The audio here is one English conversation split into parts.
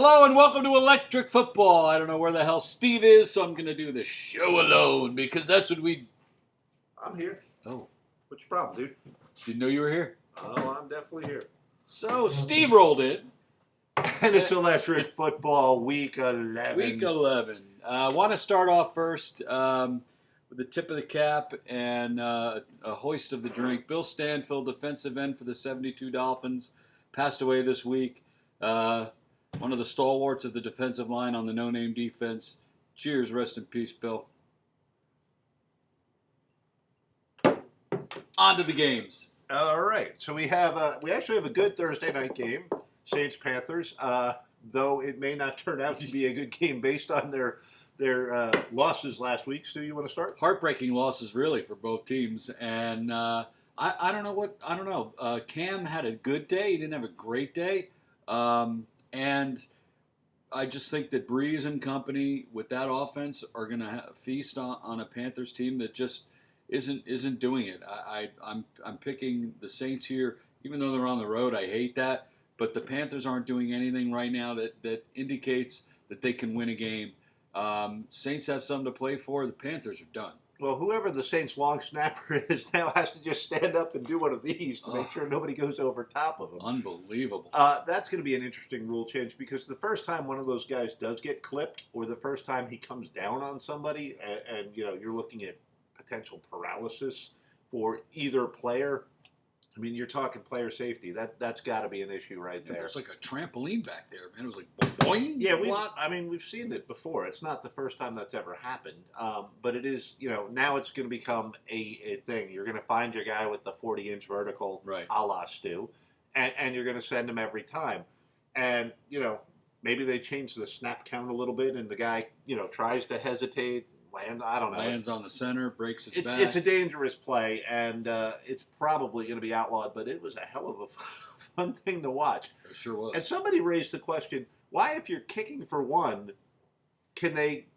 Hello and welcome to Electric Football. I don't know where the hell Steve is, so I'm going to do the show alone because that's what we... I'm here. Oh. What's your problem, dude? Didn't know you were here. Oh, I'm definitely here. So Steve rolled in. And it's Electric Football Week 11. Week 11. I want to start off first with the tip of the cap and a hoist of the drink. Bill Stanfield, defensive end for the 72 Dolphins, passed away this week. One of the stalwarts of the defensive line on the no-name defense. Cheers, rest in peace, Bill. On to the games. All right. So we actually have a good Thursday night game, Saints Panthers. Though it may not turn out to be a good game based on their losses last week. Stu, you want to start? Heartbreaking losses, really, for both teams. And I don't know. Cam had a good day. He didn't have a great day. And I just think that Breeze and company with that offense are going to feast on a Panthers team that just isn't doing it. I'm picking the Saints here, even though they're on the road. I hate that, but the Panthers aren't doing anything right now that indicates that they can win a game. Saints have something to play for. The Panthers are done. Well, whoever the Saints' long snapper is now has to just stand up and do one of these to make sure nobody goes over top of him. Unbelievable. That's going to be an interesting rule change because the first time one of those guys does get clipped or the first time he comes down on somebody and you're looking at potential paralysis for either player, I mean, you're talking player safety. That's got to be an issue right there. It was like a trampoline back there, man. It was like boing. Yeah, we've seen it before. It's not the first time that's ever happened, but it is. Now it's going to become a thing. You're going to find your guy with the 40-inch vertical, right, a la Stu, and you're going to send him every time. And maybe they change the snap count a little bit, and the guy tries to hesitate. I don't know. Lands on the center, breaks his back. It's a dangerous play, and it's probably going to be outlawed, but it was a hell of a fun thing to watch. It sure was. And somebody raised the question, why if you're kicking for one, can they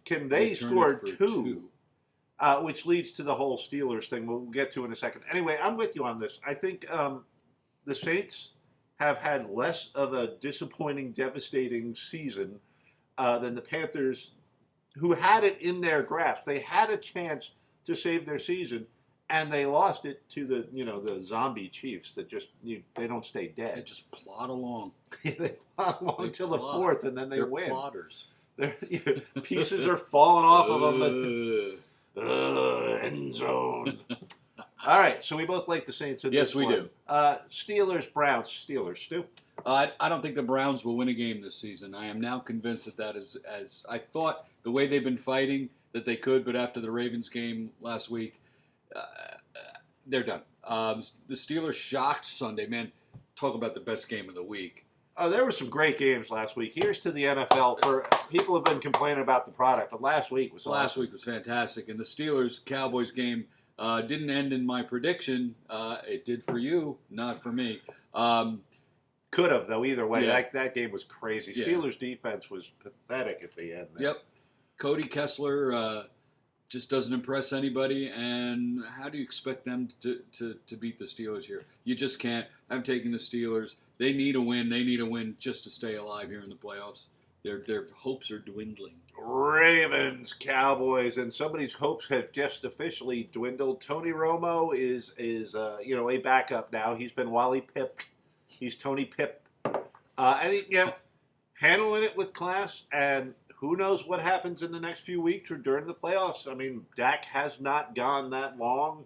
score two? Which leads to the whole Steelers thing we'll get to in a second. Anyway, I'm with you on this. I think the Saints have had less of a disappointing, devastating season than the Panthers, who had it in their grasp. They had a chance to save their season, and they lost it to the zombie Chiefs that just they don't stay dead. They just plod along. They plod along until the fourth, and then they win. They're plodders. Pieces are falling off of them. End zone. All right, so we both like the Saints in this one. Yes, we do. Steelers, Browns. Steelers, Stu? I don't think the Browns will win a game this season. I am now convinced that as I thought the way they've been fighting that they could, but after the Ravens game last week, they're done. The Steelers shocked Sunday. Man, talk about the best game of the week. Oh, there were some great games last week. Here's to the NFL. For people have been complaining about the product, but last week was awesome. Last week was fantastic, and the Steelers-Cowboys game didn't end in my prediction. It did for you, not for me. Could have, though, either way. Yeah. That game was crazy. Yeah. Steelers' defense was pathetic at the end. Yep. Cody Kessler just doesn't impress anybody, and how do you expect them to beat the Steelers here? You just can't. I'm taking the Steelers. They need a win. They need a win just to stay alive here in the playoffs. Their hopes are dwindling. Ravens, Cowboys, and somebody's hopes have just officially dwindled. Tony Romo is a backup now. He's been Wally Pipped. He's Tony Pip. And handling it with class, and who knows what happens in the next few weeks or during the playoffs. I mean, Dak has not gone that long.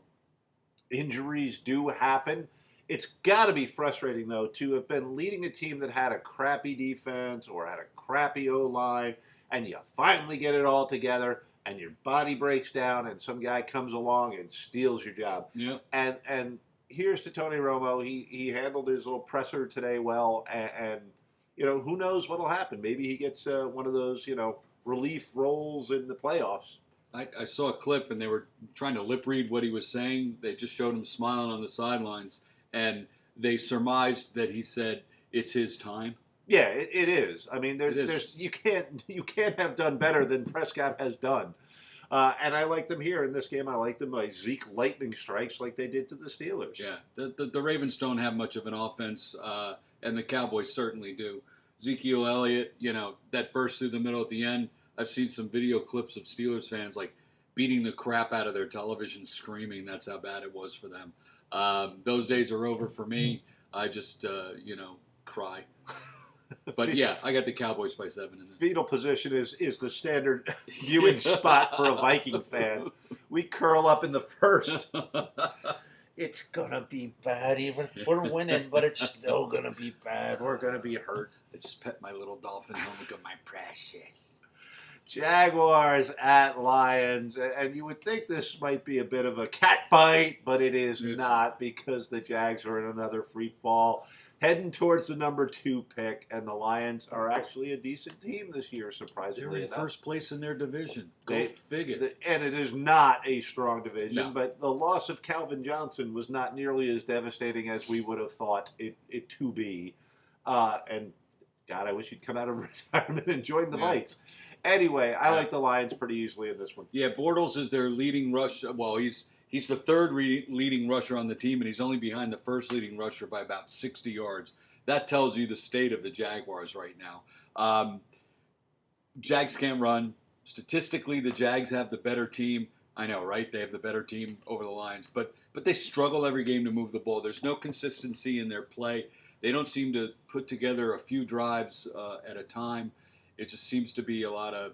Injuries do happen. It's got to be frustrating, though, to have been leading a team that had a crappy defense or had a crappy O-line, and you finally get it all together, and your body breaks down, and some guy comes along and steals your job. Yep. And here's to Tony Romo. He handled his little presser today well, and who knows what'll happen. Maybe he gets one of those, relief roles in the playoffs. I saw a clip, and they were trying to lip read what he was saying. They just showed him smiling on the sidelines, and they surmised that he said it's his time. Yeah, it is. I mean, there's you can't have done better than Prescott has done. And I like them here in this game. I like them by Zeke lightning strikes like they did to the Steelers. Yeah, the Ravens don't have much of an offense, and the Cowboys certainly do. Ezekiel Elliott, that burst through the middle at the end. I've seen some video clips of Steelers fans like beating the crap out of their television, screaming. That's how bad it was for them. Those days are over for me. I just, cry. But yeah, I got the Cowboys by 7. In this. Fetal position is the standard viewing spot for a Viking fan. We curl up in the first. It's gonna be bad. Even we're winning, but it's still gonna be bad. We're gonna be hurt. I just pet my little dolphin home and go, my precious. Jaguars at Lions, and you would think this might be a bit of a cat fight, but it is not, because the Jags are in another free fall, heading towards the number 2 pick, and the Lions are actually a decent team this year, surprisingly enough. They're in first place in their division. Go figure. And it is not a strong division, No. but the loss of Calvin Johnson was not nearly as devastating as we would have thought it to be. And God, I wish he'd come out of retirement and join the Vikes. Anyway, I like the Lions pretty easily in this one. Yeah, Bortles is their leading rusher. Well, he's the third leading rusher on the team, and he's only behind the first leading rusher by about 60 yards. That tells you the state of the Jaguars right now. Jags can't run. Statistically, the Jags have the better team. I know, right? They have the better team over the Lions, but they struggle every game to move the ball. There's no consistency in their play. They don't seem to put together a few drives at a time. It just seems to be a lot of,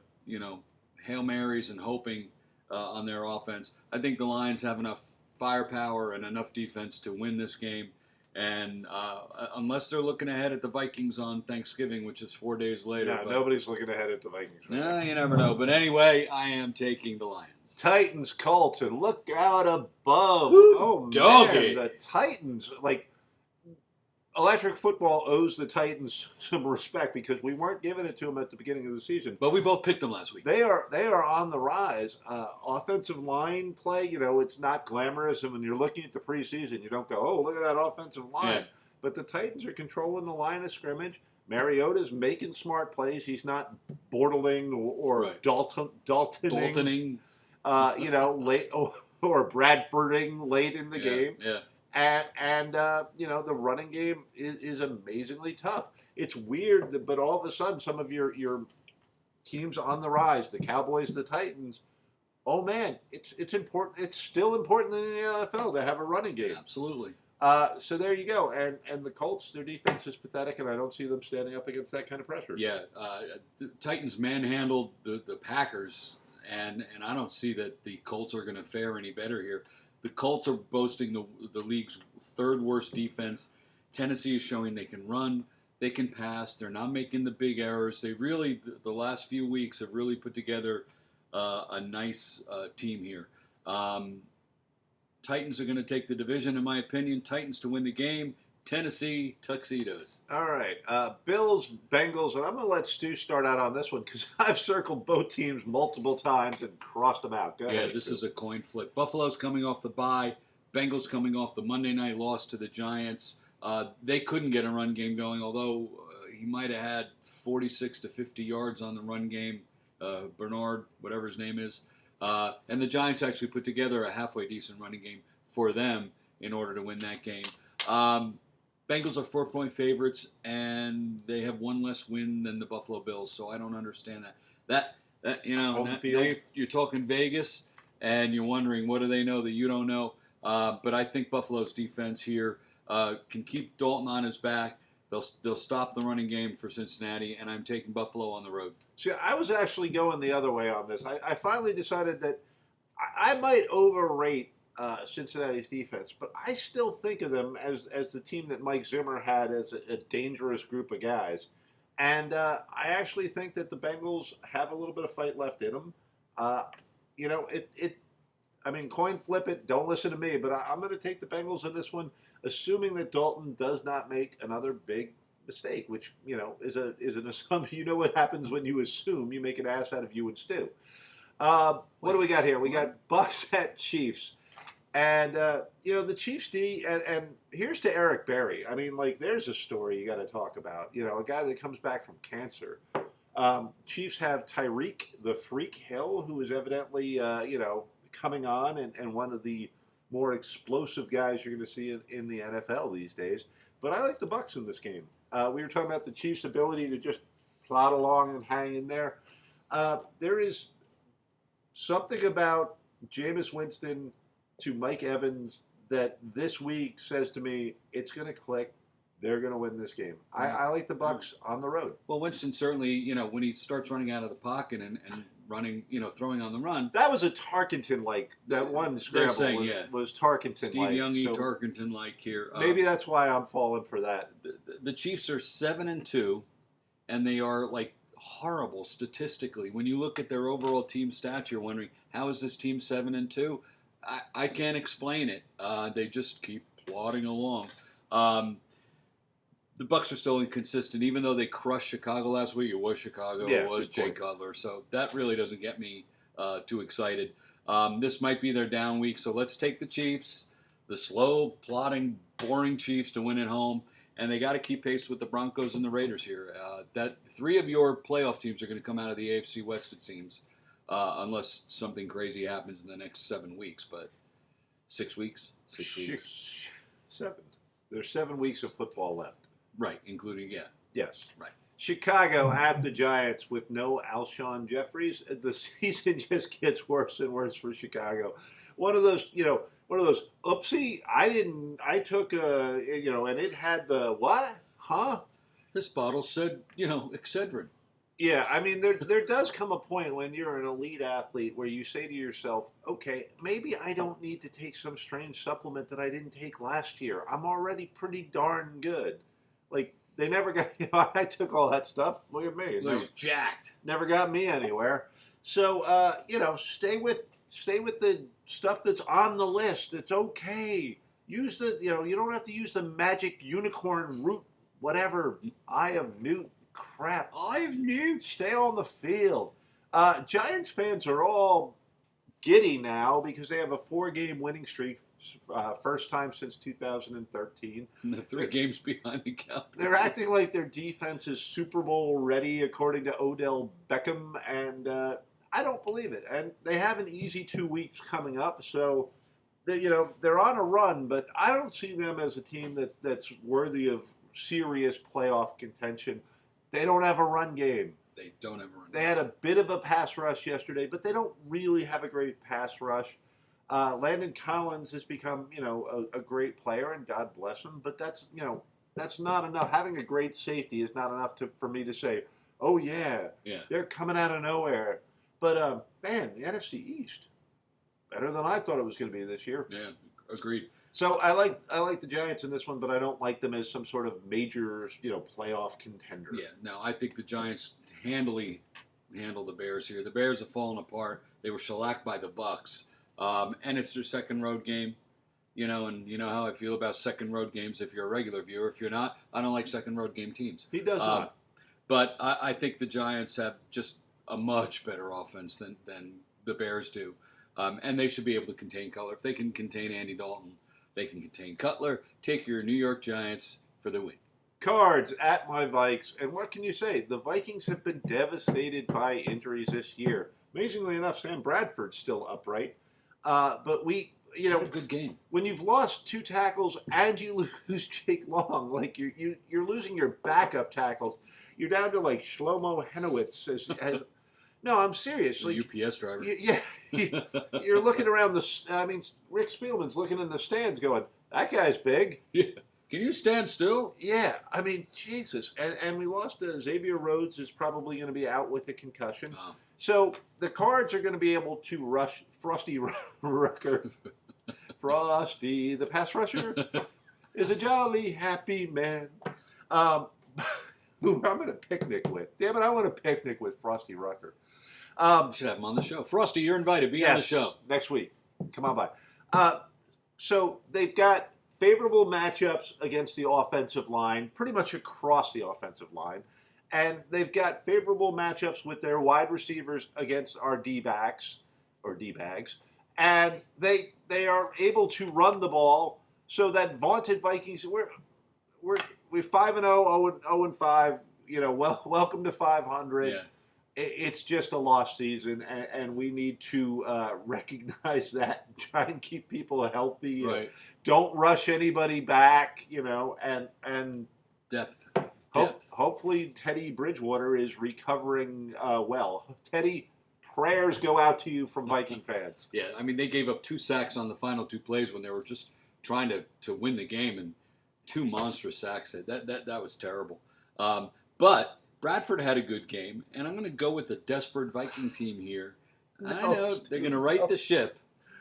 Hail Marys and hoping on their offense. I think the Lions have enough firepower and enough defense to win this game. And unless they're looking ahead at the Vikings on Thanksgiving, which is 4 days later. No, nobody's looking ahead at the Vikings. Right? You never know. But anyway, I am taking the Lions. Titans, Colts, and look out above. Woo, oh, doggy. Man, the Titans, Electric Football owes the Titans some respect, because we weren't giving it to them at the beginning of the season. But we both picked them last week. They are on the rise. Offensive line play, it's not glamorous, and when you're looking at the preseason, you don't go, oh, look at that offensive line. Yeah. But the Titans are controlling the line of scrimmage. Mariota's making smart plays. He's not borderling or right. Daltoning. Late or Bradfording late in the game. Yeah. And the running game is amazingly tough. It's weird, but all of a sudden, some of your teams on the rise, the Cowboys, the Titans, oh man, it's important. It's still important in the NFL to have a running game. Absolutely. So there you go. And the Colts, their defense is pathetic, and I don't see them standing up against that kind of pressure. Yeah, the Titans manhandled the Packers, and I don't see that the Colts are going to fare any better here. The Colts are boasting the league's third worst defense. Tennessee is showing they can run, they can pass. They're not making the big errors. They really, the last few weeks, have really put together a nice team here. Titans are going to take the division, in my opinion. Titans to win the game. Tennessee, tuxedos. All right. Bills, Bengals, and I'm going to let Stu start out on this one, because I've circled both teams multiple times and crossed them out. Go ahead, this Stu. is a coin flip. Buffalo's coming off the bye. Bengals coming off the Monday night loss to the Giants. They couldn't get a run game going, although he might have had 46 to 50 yards on the run game. Bernard, whatever his name is. And the Giants actually put together a halfway decent running game for them in order to win that game. Bengals are 4-point favorites, and they have one less win than the Buffalo Bills, so I don't understand that. Now you're talking Vegas, and you're wondering, what do they know that you don't know? But I think Buffalo's defense here can keep Dalton on his back. They'll stop the running game for Cincinnati, and I'm taking Buffalo on the road. See, I was actually going the other way on this. I finally decided that I might overrate Cincinnati's defense, but I still think of them as the team that Mike Zimmer had as a dangerous group of guys. And I actually think that the Bengals have a little bit of fight left in them. Coin flip it. Don't listen to me, but I'm going to take the Bengals in this one, assuming that Dalton does not make another big mistake, which, is an assumption. You know what happens when you assume. You make an ass out of you and Stu. What do we got here? We got Bucks at Chiefs. And, the Chiefs D, and here's to Eric Berry. There's a story you got to talk about. A guy that comes back from cancer. Chiefs have Tyreek the Freak Hill, who is evidently, coming on and one of the more explosive guys you're going to see in the NFL these days. But I like the Bucks in this game. We were talking about the Chiefs' ability to just plod along and hang in there. There is something about Jameis Winston to Mike Evans that this week says to me it's going to click. They're going to win this game. I like the Bucs on the road. Well, Winston certainly, when he starts running out of the pocket and running, throwing on the run. That was a Tarkenton-like. That one scramble was Tarkenton-like. Steve Young-y, Tarkenton-like here. Maybe that's why I'm falling for that. The Chiefs are 7-2, and they are like horrible statistically. When you look at their overall team stats, you're wondering, how is this team 7-2? I can't explain it. They just keep plodding along. The Bucs are still inconsistent, even though they crushed Chicago last week. It was Chicago. It was Jay Cutler. So that really doesn't get me too excited. This might be their down week, so let's take the Chiefs, the slow, plodding, boring Chiefs to win at home. And they got to keep pace with the Broncos and the Raiders here. That 3 of your playoff teams are going to come out of the AFC West, it seems, unless something crazy happens in the next 7 weeks. But 6 weeks? 6 weeks. 7. There's 7 weeks of football left. Right, including, Yes. Right. Chicago at the Giants with no Alshon Jeffries. The season just gets worse and worse for Chicago. One of those, oopsie, I took and it had the what? Huh? This bottle said, Excedrin. Yeah, I mean, there does come a point when you're an elite athlete where you say to yourself, okay, maybe I don't need to take some strange supplement that I didn't take last year. I'm already pretty darn good. Like, they never got, I took all that stuff. Look at me. He's jacked. Never got me anywhere. So, stay with the stuff that's on the list. It's okay. Use the, you don't have to use the magic unicorn root, whatever, Eye of Newt crap. Eye of Newt. Stay on the field. Giants fans are all giddy now because they have a 4-game winning streak. First time since 2013. And the 3 games behind the Cowboys. They're acting like their defense is Super Bowl ready, according to Odell Beckham, and I don't believe it. And they have an easy 2 weeks coming up, so they're on a run. But I don't see them as a team that's worthy of serious playoff contention. They don't have a run game. They don't have a run game. They had a bit of a pass rush yesterday, but they don't really have a great pass rush. Landon Collins has become, a great player, and God bless him. But that's not enough. Having a great safety is not enough for me to say, oh yeah, they're coming out of nowhere. But man, the NFC East better than I thought it was going to be this year. Yeah, agreed. So I like the Giants in this one, but I don't like them as some sort of major, playoff contender. Yeah, no, I think the Giants handily handle the Bears here. The Bears have fallen apart. They were shellacked by the Bucs. And it's their second road game, and you know how I feel about second road games if you're a regular viewer. If you're not, I don't like second road game teams. He does not. But I think the Giants have just a much better offense than the Bears do. And they should be able to contain Cutler. If they can contain Andy Dalton, they can contain Cutler. Take your New York Giants for the win. Cards at my Vikes. And what can you say? The Vikings have been devastated by injuries this year. Amazingly enough, Sam Bradford's still upright. But a good game. When you've lost 2 tackles and you lose Jake Long, like you're losing your backup tackles, you're down to like Shlomo Henowitz. No, I'm serious. Like, UPS driver. You're looking around Rick Spielman's looking in the stands, going, "That guy's big." Yeah. Can you stand still? Yeah, Jesus. And we lost Xavier Rhodes is probably going to be out with a concussion. Oh. So the Cards are going to be able to rush Frosty Rucker. Frosty, the pass rusher, is a jolly happy man. Who I'm going to picnic with. Damn it, I want to picnic with Frosty Rucker. Should have him on the show. Frosty, you're invited. Be on the show. Next week. Come on by. So they've got favorable matchups against the offensive line, pretty much across the offensive line. And they've got favorable matchups with their wide receivers against our D-backs, or D-bags. And they are able to run the ball so that vaunted Vikings, we're 5-0, 0-5, welcome to 500. Yeah. It's just a lost season, and we need to recognize that and try and keep people healthy. Right. Don't rush anybody back, and depth. depth. Hopefully Teddy Bridgewater is recovering well. Teddy, prayers go out to you from Viking fans. Yeah, I mean, they gave up 2 sacks on the final 2 plays when they were just trying to win the game, and 2 monstrous sacks. That was terrible. But Bradford had a good game, and I'm going to go with the desperate Viking team here. I know they're going to right the ship.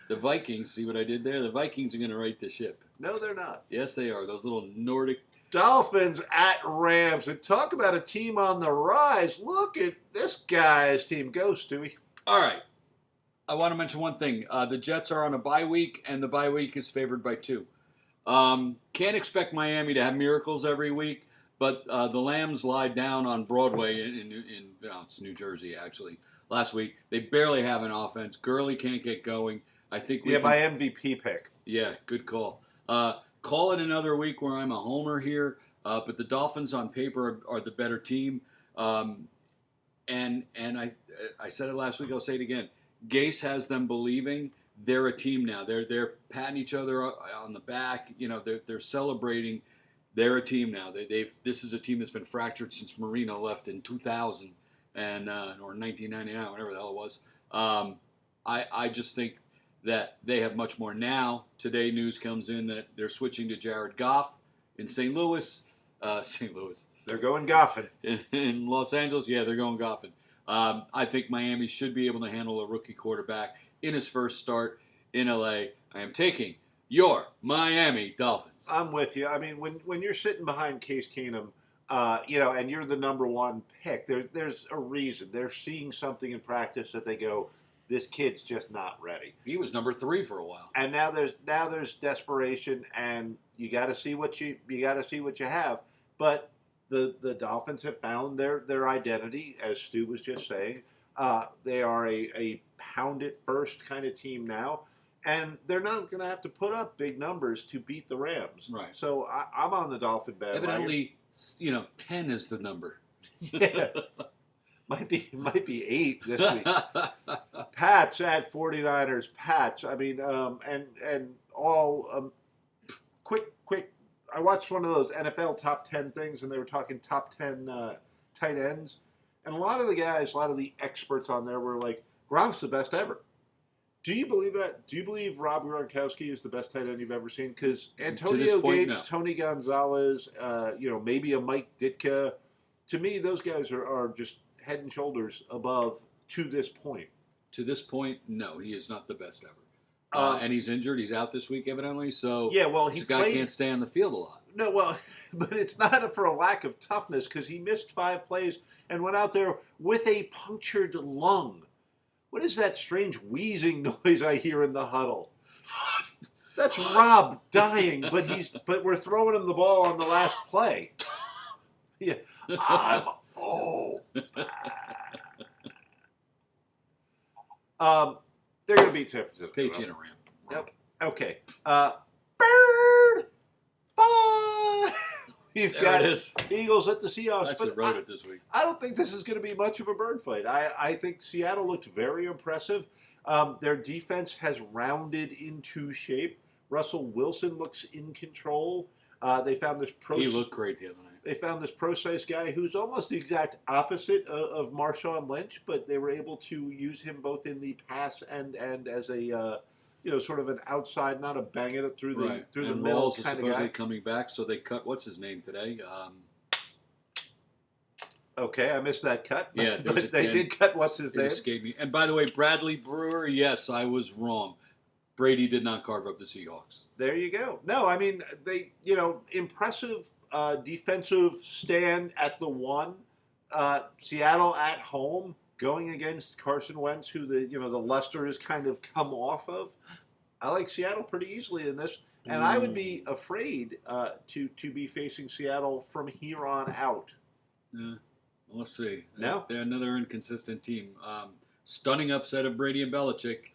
The Vikings, see what I did there? The Vikings are going to right the ship. No, they're not. Yes, they are. Those little Nordic. Dolphins at Rams. And talk about a team on the rise. Look at this guy's team. Go, Stewie. All right. I want to mention one thing. The Jets are on a bye week, and the bye week is favored by 2. Can't expect Miami to have miracles every week, but the Lambs lied down on Broadway in it's New Jersey, actually, last week. They barely have an offense. Gurley can't get going. I think my MVP pick. Yeah, good call. Call it another week where I'm a homer here, but the Dolphins on paper are the better team. And I said it last week. I'll say it again. Gase has them believing they're a team now. They're patting each other on the back. You know, they're celebrating. They're a team now. This is a team that's been fractured since Marino left in 2000 or 1999, whatever the hell it was. I just think that they have much more now. Today, news comes in that they're switching to Jared Goff in St. Louis. St. Louis. They're going Goffin. In Los Angeles, yeah, they're going Goffin. I think Miami should be able to handle a rookie quarterback in his first start in L.A. I am taking your Miami Dolphins. I'm with you. I mean, when you're sitting behind Case Keenum, and you're the number 1 pick, there's a reason. They're seeing something in practice that they go, this kid's just not ready. He was number 3 for a while. And now there's desperation, and you got to see what you have. But the Dolphins have found their identity, as Stu was just saying. They are a pound it first kind of team now, and they're not going to have to put up big numbers to beat the Rams. Right. So I'm on the Dolphin bandwagon. Evidently, 10 is the number. Yeah. Might be 8 this week. Pats at 49ers. Pats. I mean, and all quick. I watched one of those NFL top 10 things, and they were talking top 10 tight ends, and a lot of the experts on there were like, Gronk's the best ever. Do you believe that? Do you believe Rob Gronkowski is the best tight end you've ever seen? Because Antonio Gates, no. Tony Gonzalez, maybe a Mike Ditka. To me, those guys are just head and shoulders above to this point. To this point, no, he is not the best ever. And he's injured. He's out this week, evidently. So yeah, well, this guy can't stay on the field a lot. No, well, but it's not for a lack of toughness, because he missed 5 plays and went out there with a punctured lung. What is that strange wheezing noise I hear in the huddle? That's Rob dying, but we're throwing him the ball on the last play. Yeah, they're going to beat San Francisco. Paige in a ramp. Yep. Okay. Bird. Fun. We've got Eagles at the Seahawks. I actually wrote it this week. I don't think this is going to be much of a bird fight. I think Seattle looked very impressive. Their defense has rounded into shape. Russell Wilson looks in control. They found this He looked great the other night. They found this pro-size guy who's almost the exact opposite of Marshawn Lynch, but they were able to use him both in the pass and as a sort of an outside, not a bang it through the middle kind of guy. Coming back, so they cut what's his name today. Okay, I missed that cut. Yeah, but they did cut what's his name. It escaped me. And by the way, Bradley Brewer. Yes, I was wrong. Brady did not carve up the Seahawks. There you go. No, I mean they impressive. Defensive stand at the 1. Seattle at home going against Carson Wentz, who the luster has kind of come off of. I like Seattle pretty easily in this, and I would be afraid to be facing Seattle from here on out. Yeah, we'll see. No? They're another inconsistent team. Stunning upset of Brady and Belichick.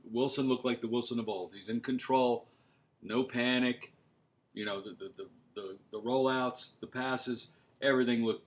Wilson looked like the Wilson of old. He's in control, no panic. The rollouts, the passes, everything looked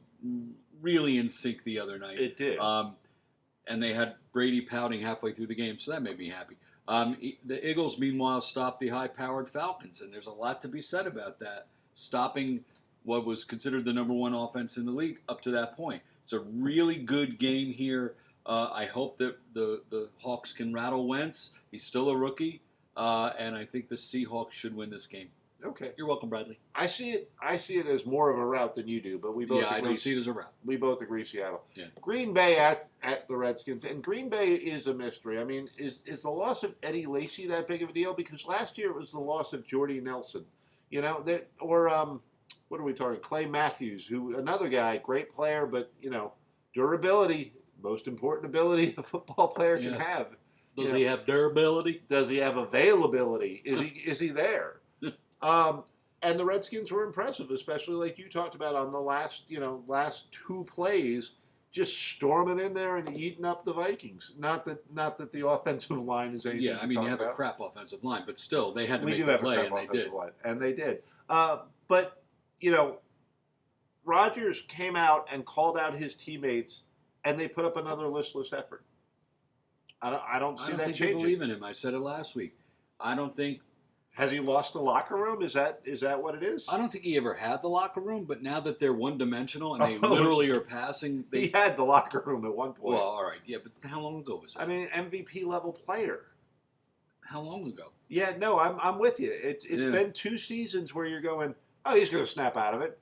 really in sync the other night. It did. And they had Brady pouting halfway through the game, so that made me happy. The Eagles, meanwhile, stopped the high-powered Falcons, and there's a lot to be said about that. Stopping what was considered the number one offense in the league up to that point. It's a really good game here. I hope that the Hawks can rattle Wentz. He's still a rookie, and I think the Seahawks should win this game. Okay. You're welcome, Bradley. I see it as more of a route than you do, but we both agree. I don't see it as a route. We both agree Seattle. Yeah. Green Bay at the Redskins, and Green Bay is a mystery. I mean, is the loss of Eddie Lacy that big of a deal? Because last year it was the loss of Jordy Nelson, what are we talking? Clay Matthews, who another guy, great player, but durability, most important ability a football player can have. Does he have durability? Does he have availability? Is he there? And the Redskins were impressive, especially like you talked about on the last two plays, just storming in there and eating up the Vikings. Not that the offensive line is anything. Yeah, I mean you have a crap offensive line, but still they had to make the play, and they did. But Rodgers came out and called out his teammates, and they put up another listless effort. I don't see that changing. I believe in him. I said it last week. I don't think. Has he lost the locker room? Is that what it is? I don't think he ever had the locker room, but now that they're one-dimensional and they literally are passing... He had the locker room at one point. Well, all right, yeah, but how long ago was that? I mean, MVP-level player. How long ago? Yeah, no, I'm with you. It's been 2 seasons where you're going, oh, he's going to snap out of it.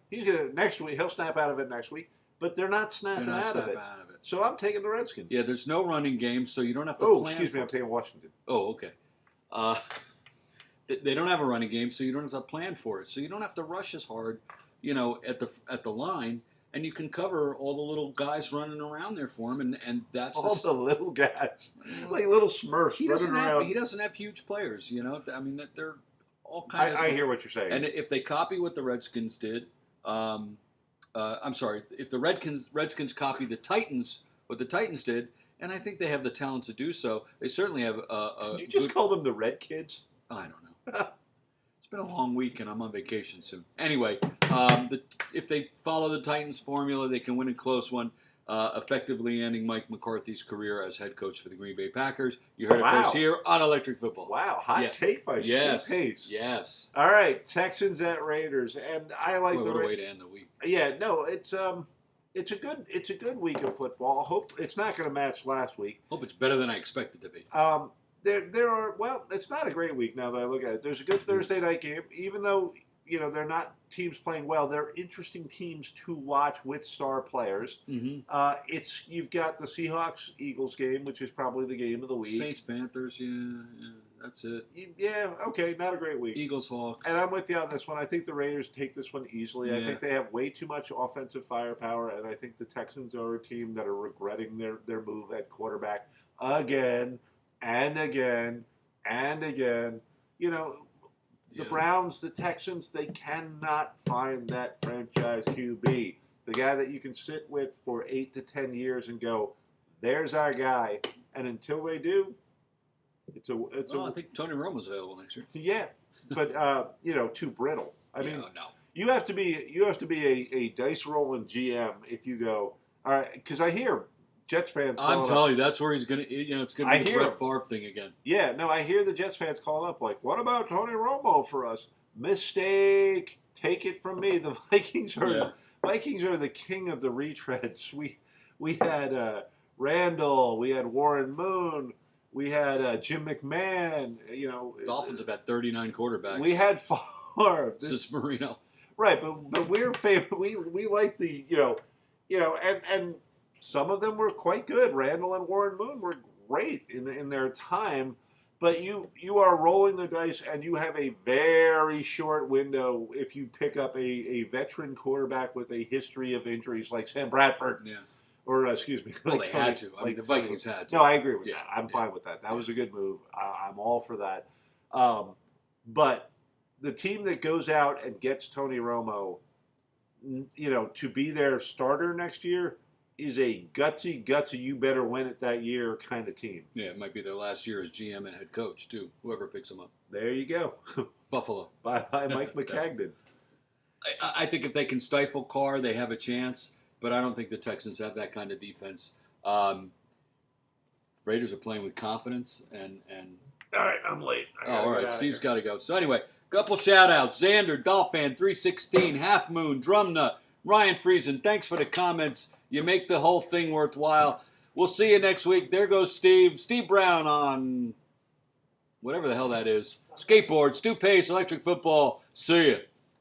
Next week, he'll snap out of it next week. But they're not snapping out of it. So I'm taking the Redskins. Yeah, there's no running game, so you don't have to plan. Excuse me, I'm taking Washington. Oh, okay. They don't have a running game, so you don't have to plan for it. So you don't have to rush as hard, at the line, and you can cover all the little guys running around there for him, and that's all the little guys, like little Smurfs running around. He doesn't have huge players, I mean, that they're all kind of. I hear what you're saying. And if they copy what the Redskins did, I'm sorry, if the Redskins copy the Titans, what the Titans did, and I think they have the talent to do so. They certainly have. Did you just call them the Red Kids? I don't know. It's been a long week, and I'm on vacation soon. Anyway, if they follow the Titans formula, they can win a close one, effectively ending Mike McCarthy's career as head coach for the Green Bay Packers. You heard it first here on Electric Football. Wow, hot take by Steve Pace. Yes. All right, Texans at Raiders, and I like what a way to end the week. Yeah, no, it's a good week of football. I hope it's not going to match last week. Hope it's better than I expected to be. There are, it's not a great week now that I look at it. There's a good Thursday night game, even though, they're not teams playing well. They're interesting teams to watch with star players. Mm-hmm. You've got the Seahawks-Eagles game, which is probably the game of the week. Saints-Panthers, yeah, that's it. Yeah, okay, not a great week. Eagles-Hawks. And I'm with you on this one. I think the Raiders take this one easily. Yeah. I think they have way too much offensive firepower, and I think the Texans are a team that are regretting their move at quarterback again. And again, and again. The Browns, the Texans, they cannot find that franchise QB. The guy that you can sit with for 8 to 10 years and go, there's our guy. And until they do, I think Tony Romo's available next year. Yeah, but too brittle. I mean, no. You have to be a dice rolling GM if you go, all right, because I hear Jets fans. I'm telling you, that's where he's gonna. It's gonna be the Brett Favre thing again. Yeah, no, I hear the Jets fans calling up like, "What about Tony Romo for us?" Mistake. Take it from me. The Vikings are the king of the retreads. We had Randall. We had Warren Moon. We had Jim McMahon. Dolphins have had 39 quarterbacks. We had Favre. Since Marino. Right, but we're we like the and. Some of them were quite good. Randall and Warren Moon were great in their time, but you are rolling the dice, and you have a very short window if you pick up a veteran quarterback with a history of injuries like Sam Bradford. Yeah. Or, excuse me. Well, they had to. I mean, the Vikings had to. No, I agree with that. I'm fine with that. That was a good move. I'm all for that. But the team that goes out and gets Tony Romo, to be their starter next year, is a gutsy, you better win it that year kind of team. Yeah, it might be their last year as GM and head coach, too, whoever picks them up. There you go. Buffalo. By Mike McCagnon. I think if they can stifle Carr, they have a chance, but I don't think the Texans have that kind of defense. Raiders are playing with confidence, and all right, I'm late. All right, Steve's got to go. So anyway, Couple shout-outs. Xander, Dolphin316, Half Moon, Drumnut, Ryan Friesen. Thanks for the comments. You make the whole thing worthwhile. We'll see you next week. There goes Steve. Steve Brown on whatever the hell that is. Skateboard, Stu Pace, electric football. See ya.